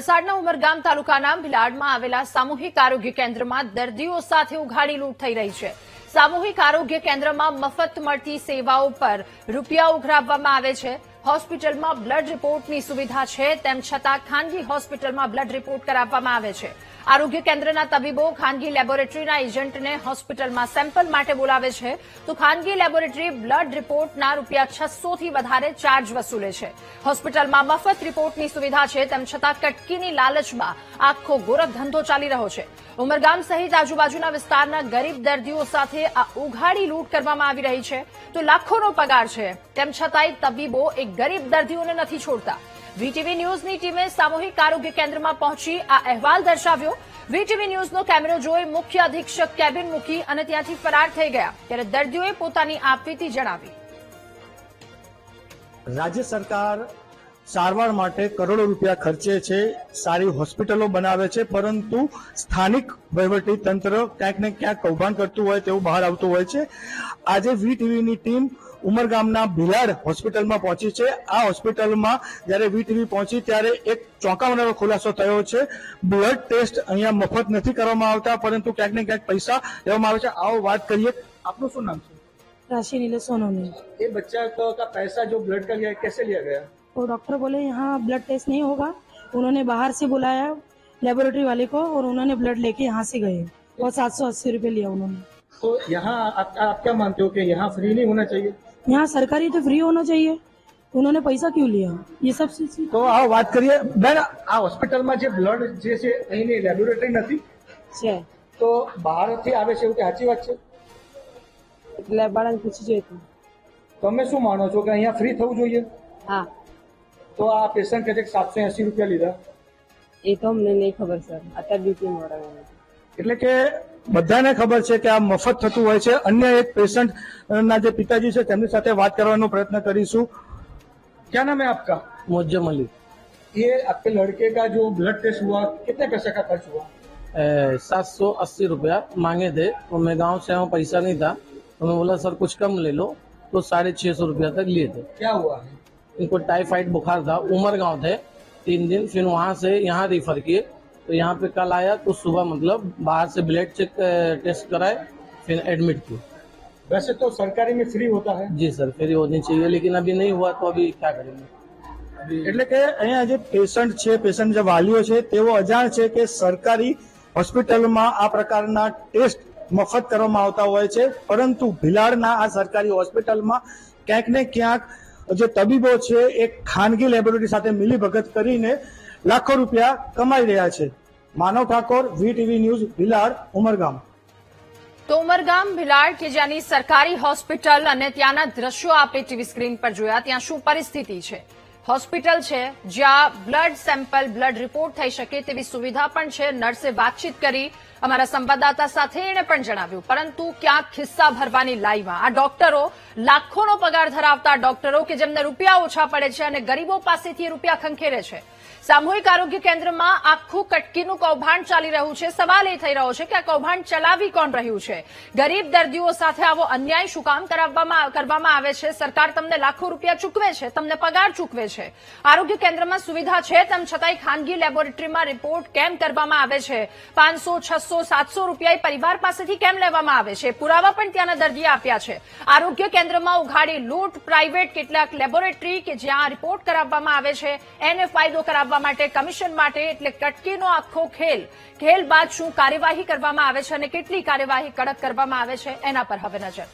વલસાડના ઉમરગામ તાલુકાના ભિલાડમાં આવેલા સામૂહિક આરોગ્ય કેન્દ્રમાં દર્દીઓ સાથે ઉઘાડી લૂંટ થઈ રહી છે। સામૂહિક આરોગ્ય કેન્દ્રમાં મફત મળતી સેવાઓ પર રૂપિયા ઉઘરાવવામાં આવે છે। હોસ્પિટલમાં બ્લડ રિપોર્ટની સુવિધા છે, તેમ છતાં ખાનગી હોસ્પિટલમાં બ્લડ રિપોર્ટ કરાવવામાં આવે છે। આરોગ્ય કેન્દ્રના તબીબો ખાનગી લેબોરેટરીના એજન્ટને હોસ્પિટલમાં સેમ્પલ માટે બોલાવે છે, તો ખાનગી લેબોરેટરી બ્લડ રિપોર્ટના રૂપિયા 600 થી વધારે ચાર્જ વસૂલે છે। હોસ્પિટલમાં મફત રિપોર્ટની સુવિધા છે, તેમ છતાં કટકીની લાલચમાં આખો ગોરખ ધંધો ચાલી રહ્યો છે। ઉમરગામ સહિત આજુબાજુના વિસ્તારના ગરીબ દર્દીઓ સાથે આ ઉઘાડી લૂંટ કરવામાં આવી રહી છે, તો લાખોનો પગાર છે, તેમ છતાંય તબીબો એક ગરીબ દર્દીઓને નથી છોડતા। વીટીવી ન્યૂઝની ટીમે સામૂહિક આરોગ્ય કેન્દ્રમાં પહોંચી આ અહેવાલ દર્શાવ્યો। વીટીવી ન્યૂઝનો કેમેરો જોઈ મુખ્ય અધિક્ષક કેબિન મૂકી અને ત્યાંથી ફરાર થઈ ગયા, ત્યારે દર્દીઓએ પોતાની આપવીતી જણાવી। રાજ્ય સરકાર સારવાર માટે કરોડો રૂપિયા ખર્ચે છે, સારી હોસ્પિટલો બનાવે છે, પરંતુ સ્થાનિક વહીવટી તંત્ર ક્યાંક ને ક્યાંક કૌભાંડ કરતું હોય તેવું બહાર આવતું હોય છે। આજે વીટીવીની ટીમ ઉમરગામના ભિલાડ હોસ્પિટલમાં પહોંચી છે। આ હોસ્પિટલમાં જ્યારે વીટીવી પહોંચી ત્યારે એક ચોંકાવનારો ખુલાસો થયો છે। બ્લડ ટેસ્ટ અહીંયા મફત નથી કરવામાં આવતા, પરંતુ ક્યાંક ને ક્યાંક પૈસા લેવામાં આવે છે। આવો વાત કરીએ। આપનું શું નામ છે? राशि नीले सोनोनी। ये बच्चा का पैसा जो ब्लड का लिया कैसे लिया गया? तो डॉक्टर बोले यहाँ ब्लड टेस्ट नहीं होगा, उन्होंने बाहर से बुलाया लेबोरेटरी वाले को और उन्होंने ब्लड लेके यहाँ से गए और 780 रुपये लिया उन्होंने। तो यहाँ आप क्या मानते हो कि यहाँ फ्री नहीं होना चाहिए? यहाँ सरकारी तो फ्री होना चाहिए, उन्होंने पैसा क्यों लिया? ये सब चीज तो आओ बात કરીએ। બેન, આ હોસ્પિટલમાં જે બ્લડ જે છે અહીંની લેબોરેટરી નથી, છે તો બહારથી આવે છે એવું કે સાચી વાત છે? એટલે બાળાને પૂછી જોઈએ તો તમે શું માનો છો કે અહીંયા ફ્રી થવું જોઈએ? હા, તો આ પેશન્ટ કે 780 રૂપિયા લીધા, એ તો અમને નહીં ખબર સર, અત્યારે ડ્યુટી મોડા। એટલે કે બધાને ખબર છે કે આ મફત થતું હોય છે। અન્ય એક પેશન્ટ ના જે પિતાજી છે તેમની સાથે વાત કરવાનો પ્રયત્ન કરીશું। क्या नाम है आपका? मुज्जम अली। ये आपके लड़के का जो ब्लड टेस्ट हुआ कितने पैसे का खर्च हुआ? 780 रुपया मांगे थे, तो मैं गांव से हूँ, पैसा नहीं था, तो मैं बोला सर कुछ कम ले लो, तो 650 रुपया तक लिए थे। क्या हुआ है? इनको टाइफाइड बुखार था, उमरगांव थे 3 दिन, फिर वहाँ से यहाँ रेफर किए, तो यहाँ पे कल आया तो सुबह मतलब बाहर से ब्लड चेक टेस्ट कराए, फिर एडमिट किए। वैसे तो सरकारी में फ्री होता है। जी सर, फ्री होनी चाहिए, लेकिन अभी नहीं हुआ तो अभी क्या करेंगे। એટલે કે અહીંયા જે પેશન્ટ છે, પેશન્ટ જે વાલીઓ છે તેઓ અજાણ છે કે સરકારી હોસ્પિટલમાં આ પ્રકારના ટેસ્ટ મફત કરવામાં આવતા હોય છે, પરંતુ ભિલાડના આ સરકારી હોસ્પિટલમાં ક્યાંક ને ક્યાંક જે તબીબો છે એ ખાનગી લેબોરેટરી સાથે મિલીભગત કરીને લાખો રૂપિયા કમાઈ રહ્યા છે। માનવ ઠાકોર, વીટીવી ન્યૂઝ, ભિલાડ, ઉમરગામ। તો ઉમરગામ ભિલાડ કે જ્યાંની સરકારી હોસ્પિટલ અને ત્યાંના દ્રશ્યો આપણે ટીવી સ્ક્રીન પર જોયા, ત્યાં શું પરિસ્થિતિ છે। હોસ્પિટલ છે જ્યાં બ્લડ સેમ્પલ, બ્લડ રિપોર્ટ થઈ શકે તેવી સુવિધા પણ છે। નર્સે વાતચીત કરી અમારા સંવાદદાતા સાથે, એણે પણ જણાવ્યું, પરંતુ ક્યાંક ખિસ્સા ભરવાની લાઈમાં આ ડોક્ટરો, લાખોનો પગાર ધરાવતા ડોક્ટરો કે જેમને રૂપિયા ઓછા પડે છે અને ગરીબો પાસેથી રૂપિયા ખંખેરે છે। સામૂહિક આરોગ્ય કેન્દ્રમાં આખું કટકીનું કૌભાંડ ચાલી રહ્યું છે। સવાલ એ થઈ રહ્યો છે કે આ કૌભાંડ ચલાવી કોણ રહ્યું છે? ગરીબ દર્દીઓ સાથે આવો અન્યાય શું કામ કરવામાં આવે છે? સરકાર તમને લાખો રૂપિયા ચૂકવે છે, તમને પગાર ચૂકવે છે, આરોગ્ય કેન્દ્રમાં સુવિધા છે, તેમ છતાંય ખાનગી લેબોરેટરીમાં રિપોર્ટ કેમ કરવામાં આવે છે? 500, 600, 700 રૂપિયા પરિવાર પાસેથી કેમ લેવામાં આવે છે? પુરાવા પણ ત્યાંના દર્દીએ આપ્યા છે। આરોગ્ય કેન્દ્રમાં ઉઘાડી લૂંટ, પ્રાઇવેટ કેટલાક લેબોરેટરી કે જ્યાં રિપોર્ટ કરાવવામાં આવે છે એને ફાયદો કરાવવા માટે, કમિશન માટે, એટલે કટકીનો આખો ખેલ બાદ શું કાર્યવાહી કરવામાં આવે છે અને કેટલી કાર્યવાહી કડક કરવામાં આવે છે એના પર હવે નજર।